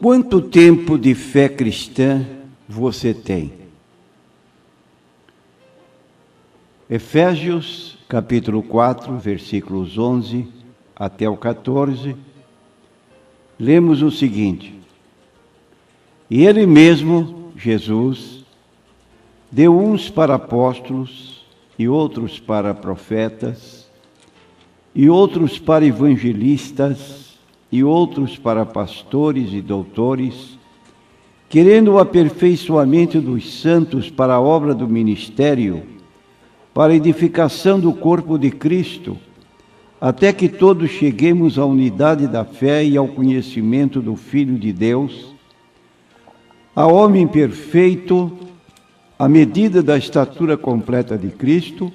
Quanto tempo de fé cristã você tem? Efésios, capítulo 4, versículos 11 até o 14, lemos o seguinte: E Ele mesmo, Jesus, deu uns para apóstolos, e outros para profetas, e outros para evangelistas, e outros para pastores e doutores, querendo o aperfeiçoamento dos santos para a obra do ministério, para a edificação do corpo de Cristo, até que todos cheguemos à unidade da fé e ao conhecimento do Filho de Deus, a homem perfeito, à medida da estatura completa de Cristo,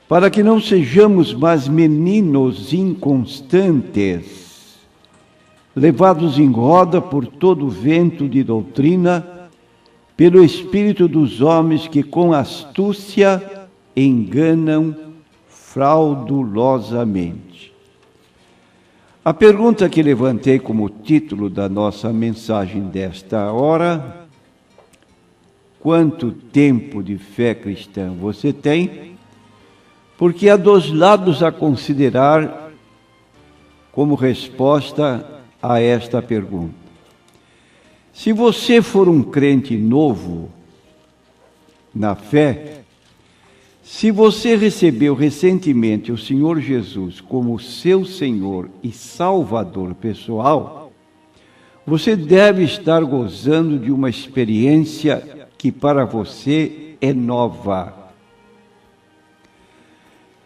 para que não sejamos mais meninos inconstantes, levados em roda por todo vento de doutrina, pelo espírito dos homens que com astúcia enganam fraudulosamente. A pergunta que levantei como título da nossa mensagem desta hora: quanto tempo de fé cristã você tem? Porque há dois lados a considerar como resposta a esta pergunta. Se você for um crente novo na fé, se você recebeu recentemente o Senhor Jesus como seu Senhor e Salvador pessoal, você deve estar gozando de uma experiência que para você é nova.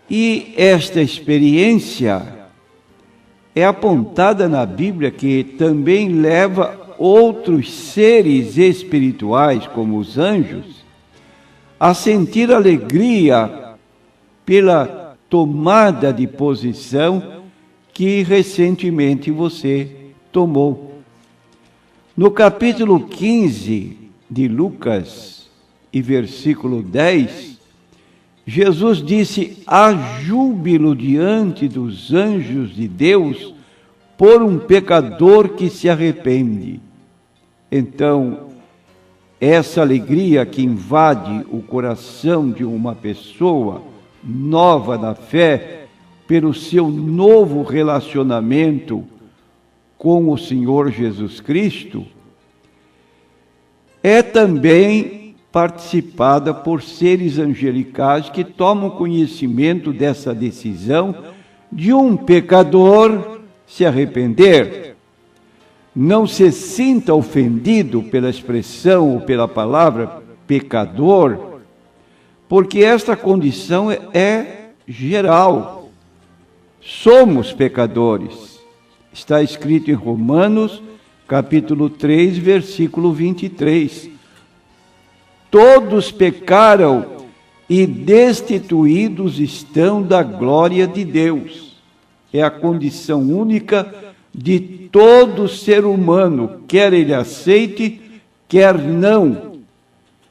E esta experiência é apontada na Bíblia, que também leva outros seres espirituais, como os anjos, a sentir alegria pela tomada de posição que recentemente você tomou. No capítulo 15 de Lucas, e versículo 10, Jesus disse: há júbilo diante dos anjos de Deus por um pecador que se arrepende. Então, essa alegria que invade o coração de uma pessoa nova na fé, pelo seu novo relacionamento com o Senhor Jesus Cristo, é também participada por seres angelicais que tomam conhecimento dessa decisão de um pecador se arrepender. Não se sinta ofendido pela expressão ou pela palavra pecador, porque esta condição é geral. Somos pecadores. Está escrito em Romanos, capítulo 3, versículo 23. Todos pecaram e destituídos estão da glória de Deus. É a condição única de todo ser humano, quer ele aceite, quer não.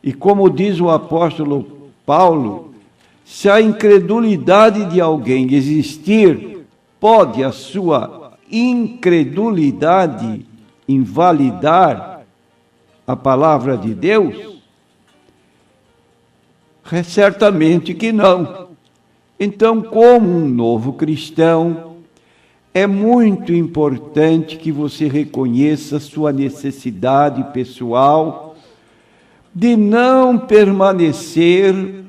E como diz o apóstolo Paulo, se a incredulidade de alguém existir, pode a sua incredulidade invalidar a palavra de Deus? Certamente que não. Então, como um novo cristão, é muito importante que você reconheça sua necessidade pessoal de não permanecer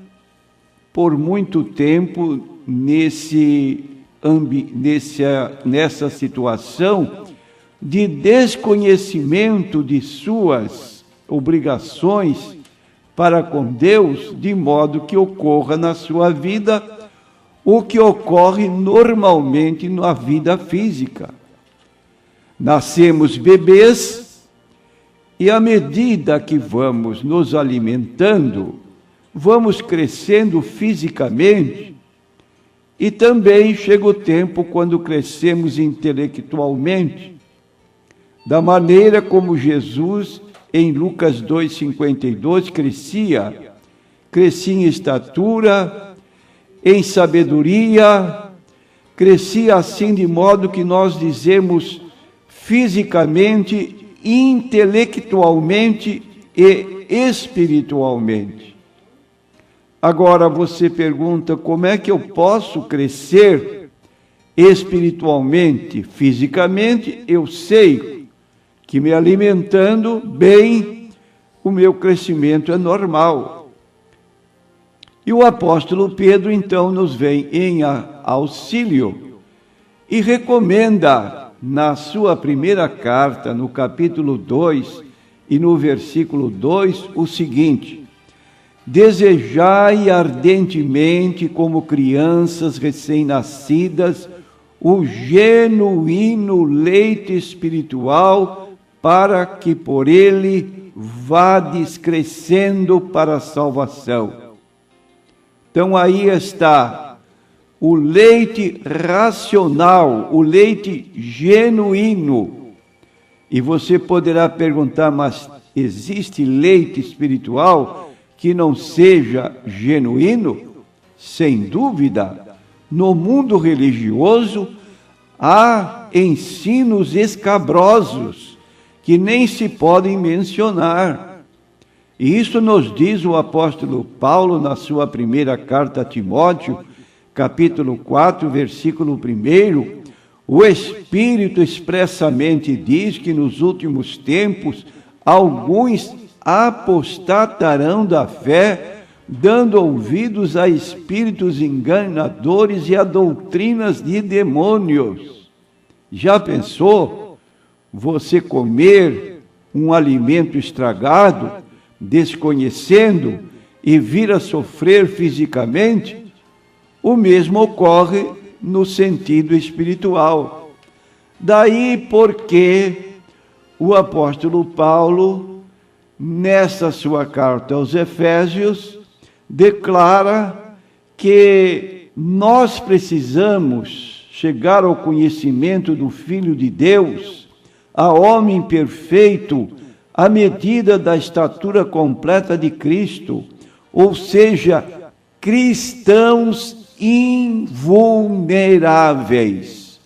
por muito tempo nessa situação de desconhecimento de suas obrigações para com Deus, de modo que ocorra na sua vida o que ocorre normalmente na vida física. Nascemos bebês e, à medida que vamos nos alimentando, vamos crescendo fisicamente, e também chega o tempo quando crescemos intelectualmente, da maneira como Jesus, em Lucas 2,52, crescia em estatura, em sabedoria, crescia assim de modo que nós dizemos fisicamente, intelectualmente e espiritualmente. Agora você pergunta, como é que eu posso crescer espiritualmente, fisicamente? Eu sei que me alimentando bem, o meu crescimento é normal. E o apóstolo Pedro, então, nos vem em auxílio e recomenda, na sua primeira carta, no capítulo 2 e no versículo 2, o seguinte: desejai ardentemente, como crianças recém-nascidas, o genuíno leite espiritual, para que por ele vades crescendo para a salvação. Então aí está o leite racional, o leite genuíno. E você poderá perguntar, mas existe leite espiritual que não seja genuíno? Sem dúvida. No mundo religioso há ensinos escabrosos que nem se podem mencionar. E isso nos diz o apóstolo Paulo na sua primeira carta a Timóteo, capítulo 4, versículo 1. O Espírito expressamente diz que nos últimos tempos alguns apostatarão da fé, dando ouvidos a espíritos enganadores e a doutrinas de demônios. Já pensou você comer um alimento estragado, desconhecendo, e vir a sofrer fisicamente? O mesmo ocorre no sentido espiritual. Daí porque o apóstolo Paulo, nessa sua carta aos Efésios, declara que nós precisamos chegar ao conhecimento do Filho de Deus, a homem perfeito, à medida da estatura completa de Cristo, ou seja, cristãos invulneráveis,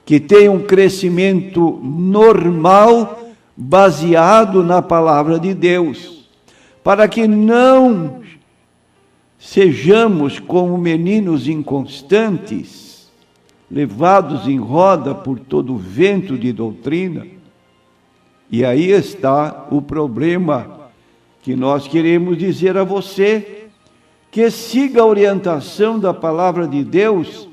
que têm um crescimento normal baseado na palavra de Deus, para que não sejamos como meninos inconstantes, levados em roda por todo o vento de doutrina. E aí está o problema que nós queremos dizer a você, que siga a orientação da palavra de Deus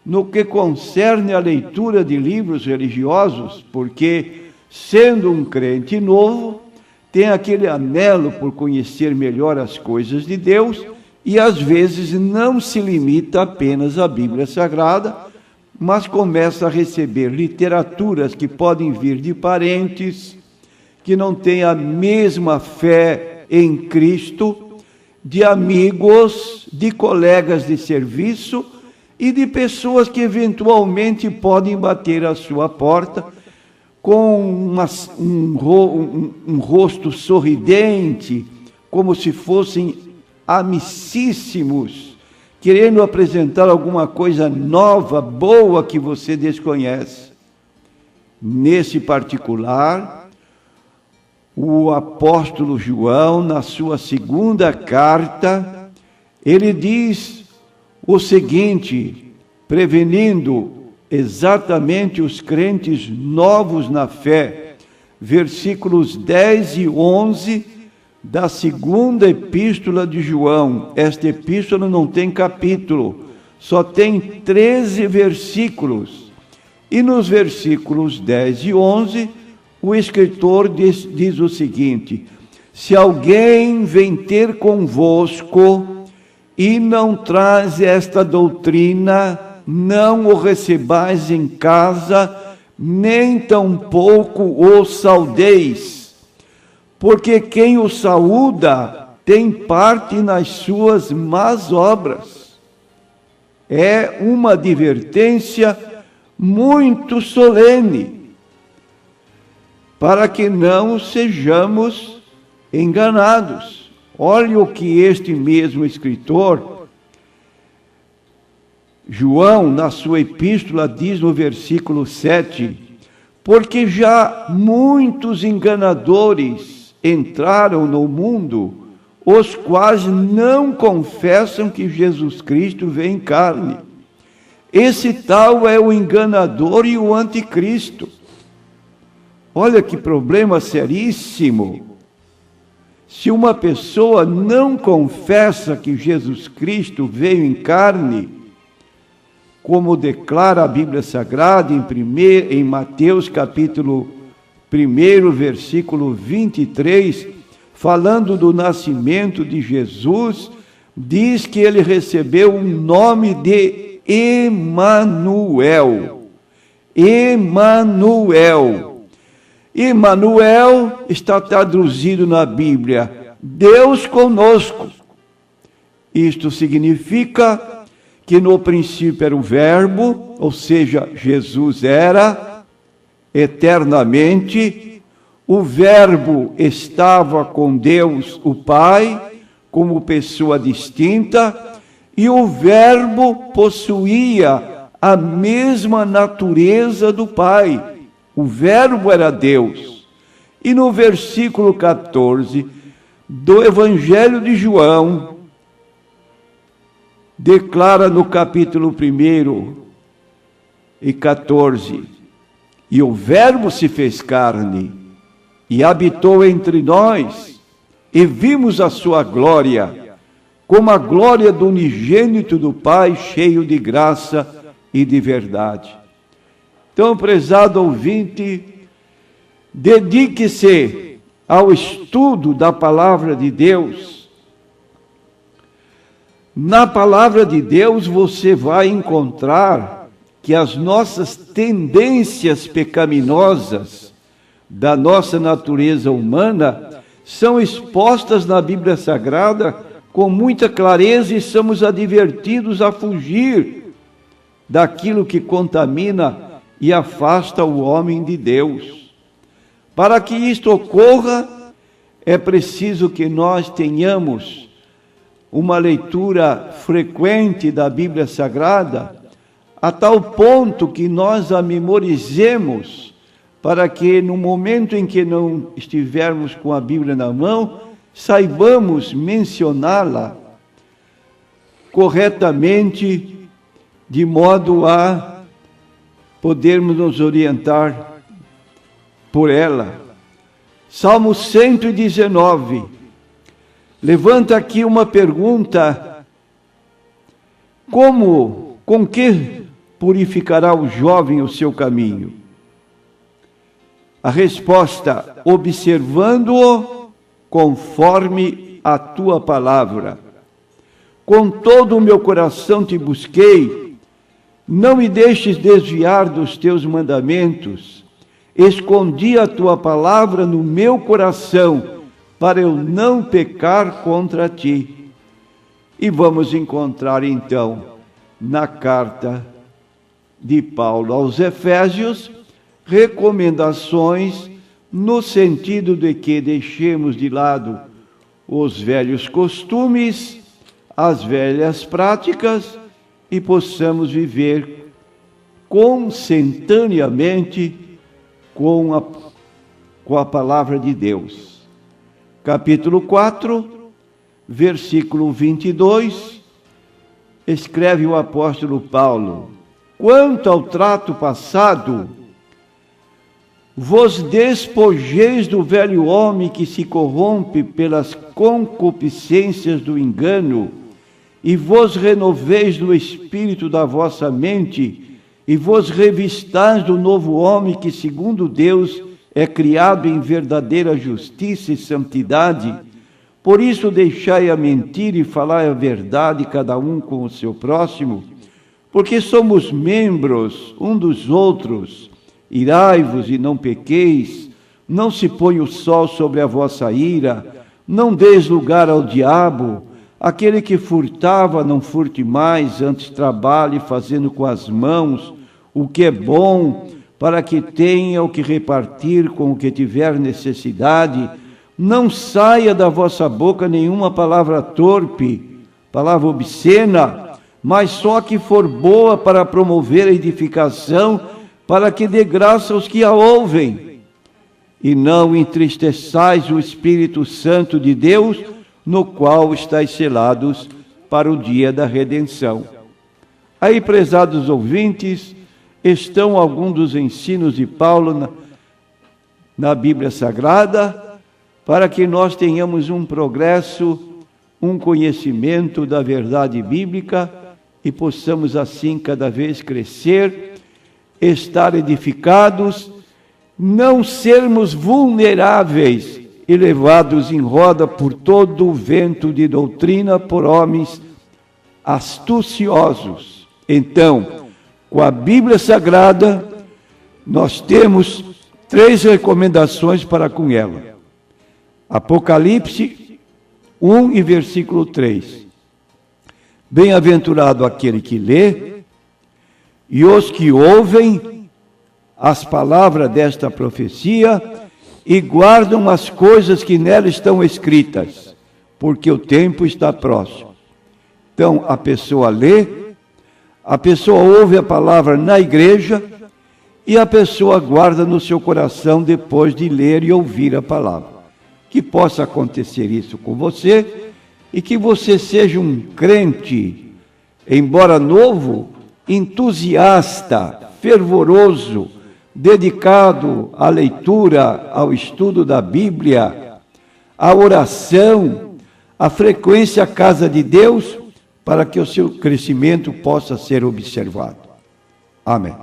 no que concerne a leitura de livros religiosos, porque, sendo um crente novo, tem aquele anelo por conhecer melhor as coisas de Deus e, às vezes, não se limita apenas à Bíblia Sagrada, mas começa a receber literaturas que podem vir de parentes que não têm a mesma fé em Cristo, de amigos, de colegas de serviço e de pessoas que eventualmente podem bater à sua porta com um rosto sorridente, como se fossem amicíssimos, querendo apresentar alguma coisa nova, boa, que você desconhece. Nesse particular, o apóstolo João, na sua segunda carta, ele diz o seguinte, prevenindo exatamente os crentes novos na fé, versículos 10 e 11 da segunda epístola de João. Esta epístola não tem capítulo, só tem 13 versículos. E nos versículos 10 e 11, o escritor diz o seguinte: se alguém vem ter convosco e não traz esta doutrina, não o recebais em casa, nem tampouco o saudeis, porque quem o saúda tem parte nas suas más obras. É uma advertência muito solene, para que não sejamos enganados. Olhe o que este mesmo escritor, João, na sua epístola, diz no versículo 7: porque já muitos enganadores entraram no mundo, os quais não confessam que Jesus Cristo veio em carne. Esse tal é o enganador e o anticristo. Olha que problema seríssimo. Se uma pessoa não confessa que Jesus Cristo veio em carne, como declara a Bíblia Sagrada em Mateus capítulo 1, versículo 23, falando do nascimento de Jesus, diz que ele recebeu o nome de Emanuel. Emanuel. Emanuel está traduzido na Bíblia, Deus conosco. Isto significa que no princípio era o Verbo, ou seja, Jesus era eternamente, o Verbo estava com Deus, o Pai, como pessoa distinta, e o Verbo possuía a mesma natureza do Pai. O Verbo era Deus. E no versículo 14 do Evangelho de João, declara no capítulo 1 e 14, e o Verbo se fez carne e habitou entre nós, e vimos a sua glória, como a glória do unigênito do Pai, cheio de graça e de verdade. Então, prezado ouvinte, dedique-se ao estudo da palavra de Deus. Na palavra de Deus você vai encontrar que as nossas tendências pecaminosas da nossa natureza humana são expostas na Bíblia Sagrada com muita clareza e somos advertidos a fugir daquilo que contamina e afasta o homem de Deus. Para que isto ocorra, é preciso que nós tenhamos uma leitura frequente da Bíblia Sagrada, a tal ponto que nós a memorizemos, para que no momento em que não estivermos com a Bíblia na mão, saibamos mencioná-la corretamente, de modo a podermos nos orientar por ela. Salmo 119. Levanta aqui uma pergunta: com que purificará o jovem o seu caminho? A resposta: observando-o conforme a tua palavra. Com todo o meu coração te busquei, não me deixes desviar dos teus mandamentos. Escondi a tua palavra no meu coração, para eu não pecar contra ti. E vamos encontrar então, na carta de Paulo aos Efésios, recomendações no sentido de que deixemos de lado os velhos costumes, as velhas práticas, e possamos viver consentaneamente com a palavra de Deus. Capítulo 4, versículo 22, escreve o apóstolo Paulo: quanto ao trato passado, vos despojeis do velho homem que se corrompe pelas concupiscências do engano, e vos renoveis no espírito da vossa mente, e vos revistais do novo homem que, segundo Deus, é criado em verdadeira justiça e santidade. Por isso deixai a mentira e falai a verdade, cada um com o seu próximo, porque somos membros um dos outros. Irai-vos e não pequeis, não se põe o sol sobre a vossa ira, não deis lugar ao diabo. Aquele que furtava, não furte mais, antes trabalhe fazendo com as mãos o que é bom, para que tenha o que repartir com o que tiver necessidade. Não saia da vossa boca nenhuma palavra torpe, palavra obscena, mas só que for boa para promover a edificação, para que dê graça aos que a ouvem. E não entristeçais o Espírito Santo de Deus, no qual estáis selados para o dia da redenção. Aí, prezados ouvintes, estão alguns dos ensinos de Paulo na Bíblia Sagrada, para que nós tenhamos um progresso, um conhecimento da verdade bíblica e possamos assim cada vez crescer, estar edificados, não sermos vulneráveis e levados em roda por todo o vento de doutrina por homens astuciosos. Então, com a Bíblia Sagrada, nós temos 3 recomendações para com ela. Apocalipse 1 e versículo 3. Bem-aventurado aquele que lê e os que ouvem as palavras desta profecia e guardam as coisas que nela estão escritas, porque o tempo está próximo. Então, a pessoa lê, a pessoa ouve a palavra na igreja e a pessoa guarda no seu coração depois de ler e ouvir a palavra. Que possa acontecer isso com você e que você seja um crente, embora novo, entusiasta, fervoroso, dedicado à leitura, ao estudo da Bíblia, à oração, à frequência à casa de Deus, para que o seu crescimento possa ser observado. Amém.